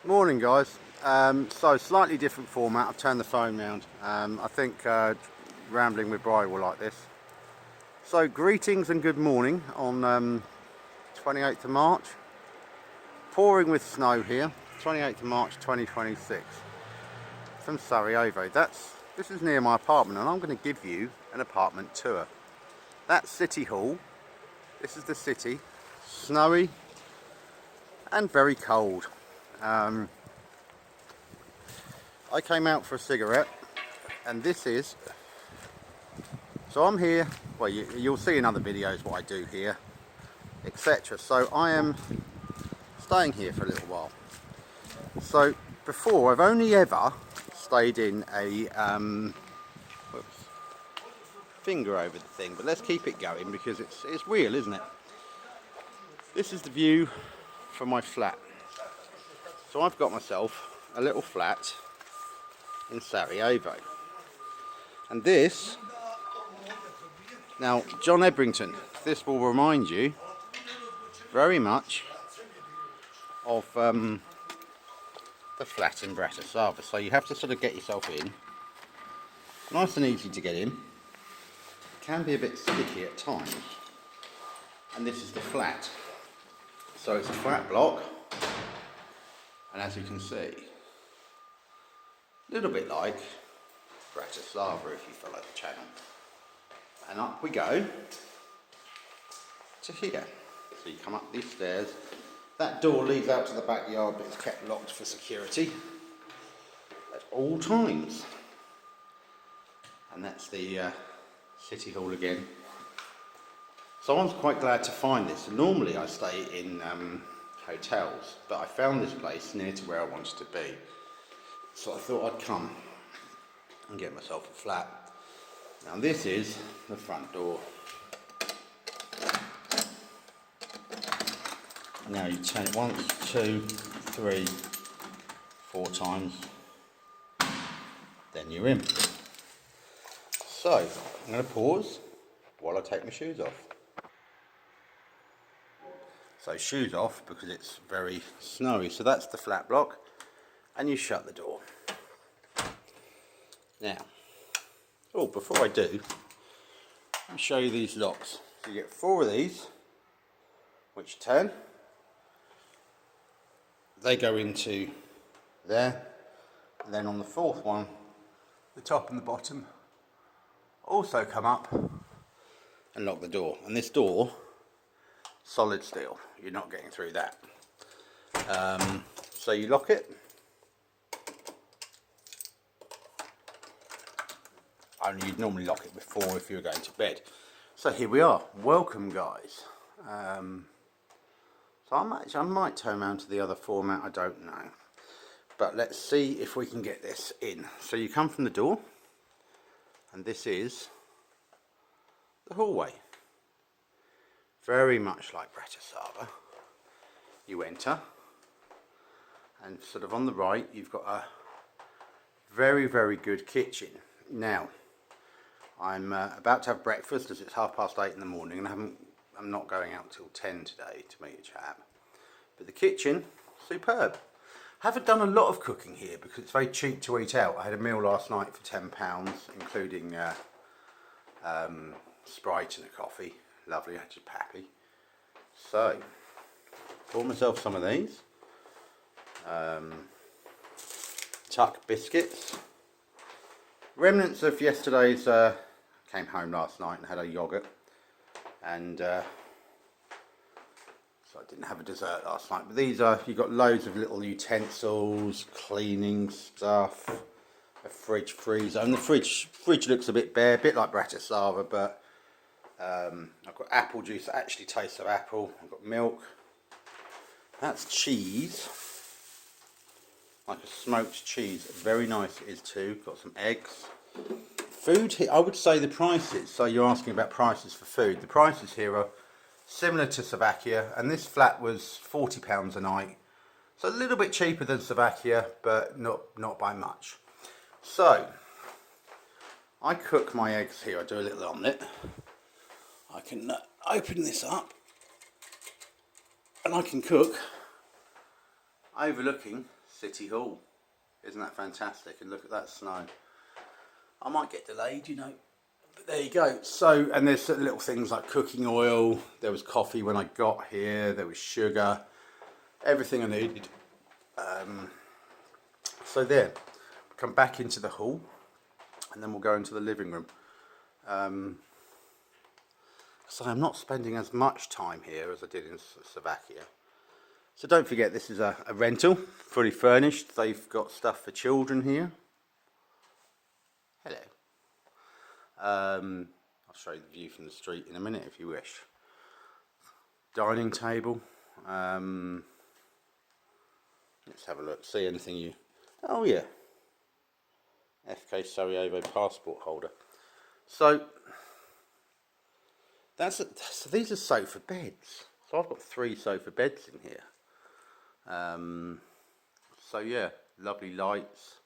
Morning guys. So slightly different format. I've turned the phone round. I think rambling with Bri will like this. So greetings and good morning on 28th of March. Pouring with snow here. 28th of March 2026 from Sarajevo. This is near my apartment and I'm going to give you an apartment tour. That's City Hall. This is the city. Snowy and very cold. I came out for a cigarette and this is, so I'm here, well you'll see in other videos what I do here, etc. So I am staying here for a little while. So before I've only ever stayed in a, whoops, finger over the thing, but let's keep it going because it's real, isn't it? This is the view from my flat. So I've got myself a little flat in Sarajevo. And this, now John Ebrington, this will remind you very much of the flat in Bratislava. So you have to sort of get yourself in. Nice and easy to get in. It can be a bit sticky at times. And this is the flat. So it's a flat block. And as you can see, a little bit like Bratislava if you follow the channel. And up we go to here. So you come up these stairs. That door leads out to the backyard, but it's kept locked for security at all times. And that's the City Hall again. So I was quite glad to find this. Normally I stay in hotels, but I found this place near to where I wanted to be, so I thought I'd come and get myself a flat. Now this is the front door. Now you turn it once, 2, 3, 4 times, then you're in. So I'm going to pause while I take my shoes off. So shoes off because it's very snowy. So that's the flat block and you shut the door. Now, before I do, I'll show you these locks. So you get 4 of these, which turn. They go into there. And then on the 4th one, the top and the bottom also come up and lock the door. And this door, solid steel, you're not getting through that. So you lock it. Only you'd normally lock it before if you were going to bed. So here we are. Welcome guys. So I might turn around to the other format, I don't know. But let's see if we can get this in. So you come from the door and this is the hallway. Very much like Bratislava. You enter and sort of on the right you've got a very, very good kitchen. Now I'm about to have breakfast as it's 8:30 in the morning and I'm not going out till 10 today to meet a chap. But the kitchen, superb. Haven't done a lot of cooking here because it's very cheap to eat out. I had a meal last night for £10 including Sprite and a coffee. Lovely, I just happy. So, bought myself some of these. Tuck biscuits. Remnants of yesterday's, came home last night and had a yoghurt. And so I didn't have a dessert last night. But these are, you've got loads of little utensils, cleaning stuff, a fridge freezer. And the fridge looks a bit bare, a bit like Bratislava, but I've got apple juice that actually tastes of apple. I've got milk. That's cheese, like a smoked cheese. Very nice it is too. Got some eggs. Food here, I would say the prices, so you're asking about prices for food. The prices here are similar to Slovakia, and this flat was £40 a night. So a little bit cheaper than Slovakia, but not by much. So, I cook my eggs here. I do a little omelette. I can open this up and I can cook overlooking City Hall. Isn't that fantastic? And look at that snow. I might get delayed, you know. But there you go. So, and there's little things like cooking oil. There was coffee when I got here. There was sugar. Everything I needed. So there. Come back into the hall. And then we'll go into the living room. So I'm not spending as much time here as I did in Slovakia. So don't forget, this is a rental, fully furnished. They've got stuff for children here. Hello. I'll show you the view from the street in a minute if you wish. Dining table. Let's have a look. See anything you... Oh yeah. FK Sarajevo passport holder. So so these are sofa beds. So I've got 3 sofa beds in here. So yeah, lovely lights.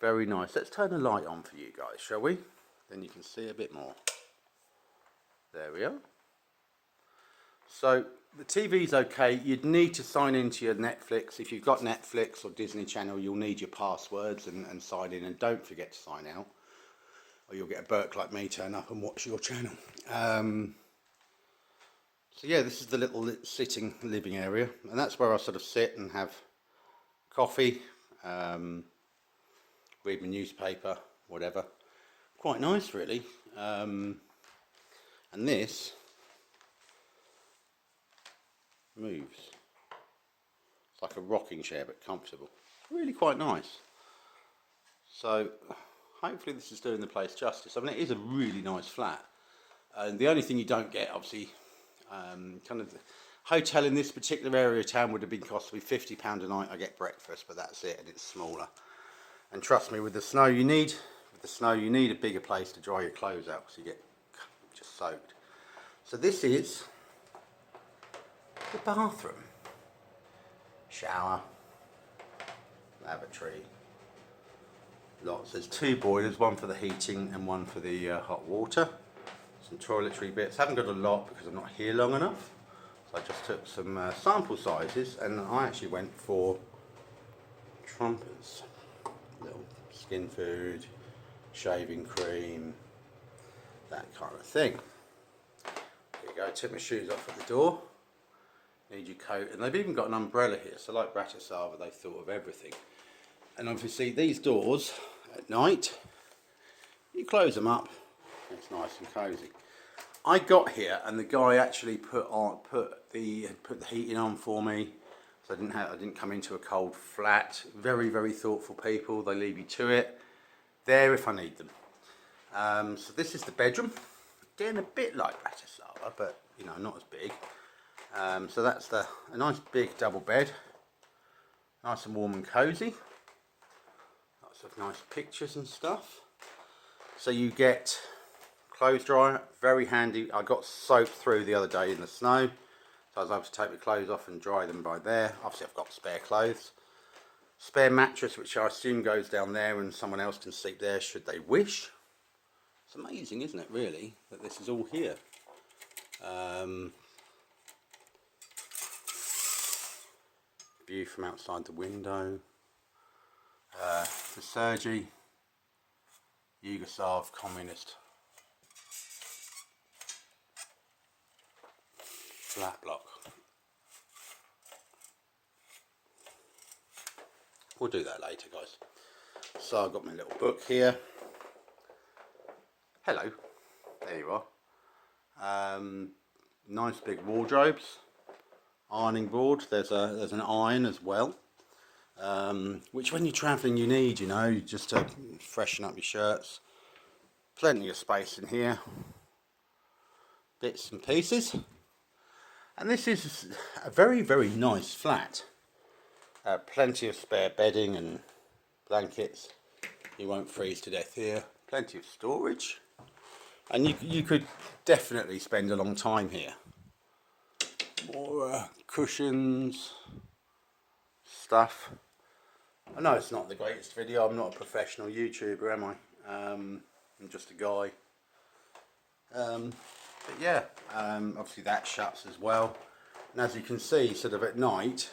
Very nice. Let's turn the light on for you guys, shall we? Then you can see a bit more. There we are. So the TV's okay. You'd need to sign into your Netflix. If you've got Netflix or Disney Channel, you'll need your passwords and sign in. And don't forget to sign out, or you'll get a Burke like me turn up and watch your channel. So yeah, this is the little sitting living area, and that's where I sort of sit and have coffee, read my newspaper, whatever. Quite nice, really. And this moves. It's like a rocking chair, but comfortable. Really quite nice. So hopefully this is doing the place justice. I mean, it is a really nice flat. And the only thing you don't get, obviously, kind of the hotel in this particular area of town would have been costing me £50 a night. I get breakfast, but that's it, and it's smaller. And trust me, with the snow you need a bigger place to dry your clothes out, because you get just soaked. So this is the bathroom. Shower, lavatory. Lots. There's 2 boilers, one for the heating and one for the hot water. Some toiletry bits. Haven't got a lot because I'm not here long enough. So I just took some sample sizes, and I actually went for trumpers. Little skin food, shaving cream, that kind of thing. There you go. I took my shoes off at the door. Need your coat, and they've even got an umbrella here. So like Bratislava, they've thought of everything. And obviously these doors at night, you close them up, it's nice and cosy. I got here and the guy actually put the heating on for me, so I didn't come into a cold flat. Very, very thoughtful people. They leave you to it. There if I need them. So this is the bedroom. Again, a bit like Bratislava, but you know, not as big. So that's a nice big double bed, nice and warm and cosy. Lots of nice pictures and stuff. So you get clothes dryer, very handy. I got soaked through the other day in the snow, so I was able to take my clothes off and dry them by there. Obviously I've got spare clothes. Spare mattress, which I assume goes down there and someone else can sleep there should they wish. It's amazing, isn't it, really, that this is all here. View from outside the window. The Sergei, Yugoslav communist flat block. We'll do that later, guys. So I've got my little book here. Hello, there you are. Nice big wardrobes, ironing board. There's an iron as well, which when you're travelling you need, you know, just to freshen up your shirts. Plenty of space in here, bits and pieces. And this is a very, very nice flat. Plenty of spare bedding and blankets. You won't freeze to death here. Plenty of storage. And you could definitely spend a long time here. More cushions, stuff. I know it's not the greatest video. I'm not a professional YouTuber, am I? I'm just a guy. But yeah, obviously that shuts as well. And as you can see, sort of at night,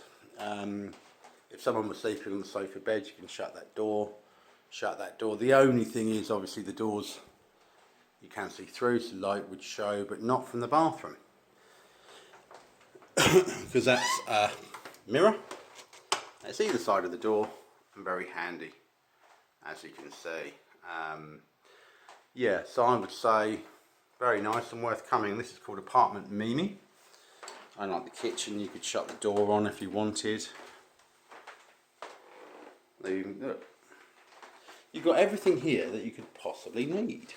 if someone was sleeping on the sofa bed, you can shut that door. The only thing is, obviously, the doors you can see through, so light would show, but not from the bathroom. Because that's a mirror. It's either side of the door and very handy, as you can see. Yeah, so I would say very nice and worth coming. This is called Apartment Mimi. And like the kitchen, you could shut the door on if you wanted. Look, you've got everything here that you could possibly need.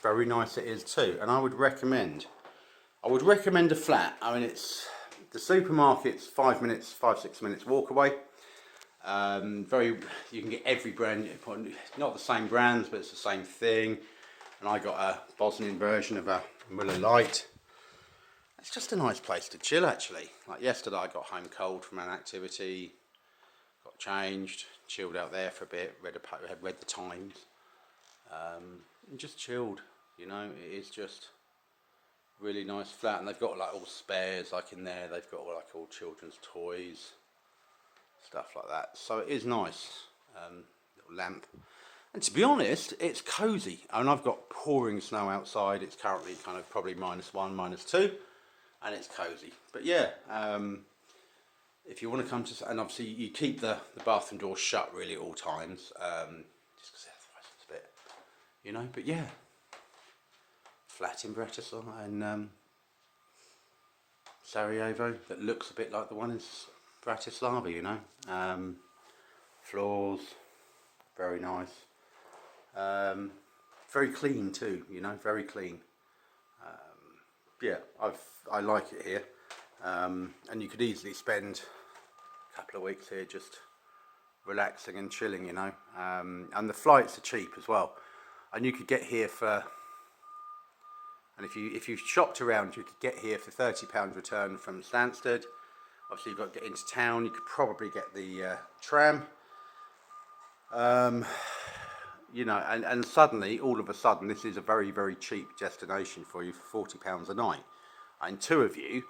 Very nice it is too, and I would recommend a flat. I mean, it's the supermarket's 5 minutes, 5-6 minutes walk away. You can get every brand, not the same brands, but it's the same thing. And I got a Bosnian version of a Muller Light. It's just a nice place to chill, actually. Like yesterday, I got home cold from an activity, got changed, chilled out there for a bit, read the Times, and just chilled. You know, it is just really nice flat, and they've got like all spares like in there. They've got like all children's toys, stuff like that. So it is nice. Little lamp, and to be honest, it's cozy. I mean, I've got pouring snow outside. It's currently kind of probably -1, -2, and it's cozy. But yeah, if you want to come to, and obviously you keep the bathroom door shut really at all times, just because otherwise it's a bit, you know. But yeah, flat in Bratislava and Sarajevo that looks a bit like the one in Bratislava, you know. Floors, very nice. Very clean too, you know, very clean. Yeah, I like it here. And you could easily spend a couple of weeks here just relaxing and chilling, you know. And the flights are cheap as well. And you could get here for, and if you shopped around, you could get here for £30 return from Stansted. Obviously, you've got to get into town. You could probably get the tram. You know, and suddenly, all of a sudden, this is a very, very cheap destination for you for £40 a night. And two of you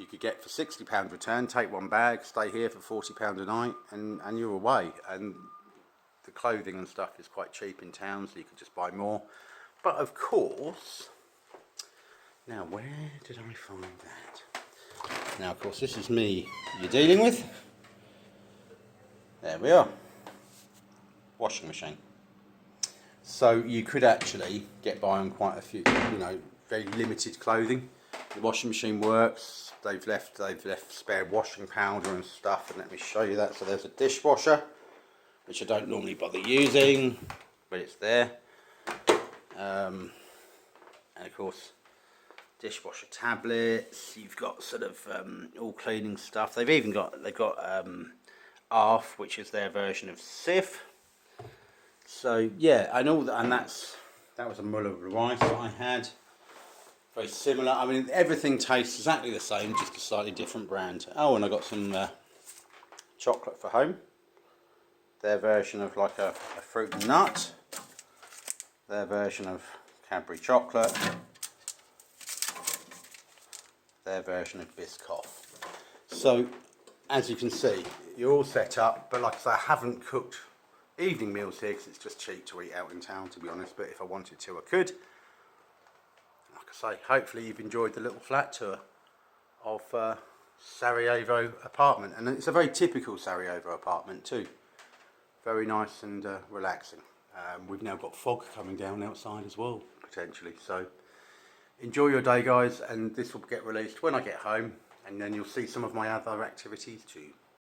could get for £60 return, take one bag, stay here for £40 a night, and you're away. And the clothing and stuff is quite cheap in town, so you could just buy more. But of course, now where did I find that? Now, of course, this is me you're dealing with. There we are. Washing machine. So you could actually get by on quite a few, you know, very limited clothing. The washing machine works. They've left spare washing powder and stuff, and let me show you that. So there's a dishwasher, which I don't normally bother using, but it's there. And of course, dishwasher tablets. You've got sort of all cleaning stuff. They've got ARF, which is their version of Sif. So yeah, I know that, and that was a Muller Rice that I had. Very similar. I mean, everything tastes exactly the same, just a slightly different brand. Oh, and I got some chocolate for home. Their version of like a fruit and nut. Their version of Cadbury chocolate. Their version of Biscoff. So, as you can see, you're all set up. But like I say, I haven't cooked evening meals here because it's just cheap to eat out in town, to be honest. But if I wanted to, I could. Like I say, hopefully you've enjoyed the little flat tour of Sarajevo apartment, and it's a very typical Sarajevo apartment too. Very nice and relaxing. We've now got fog coming down outside as well, potentially. So enjoy your day, guys, and this will get released when I get home, and then you'll see some of my other activities too.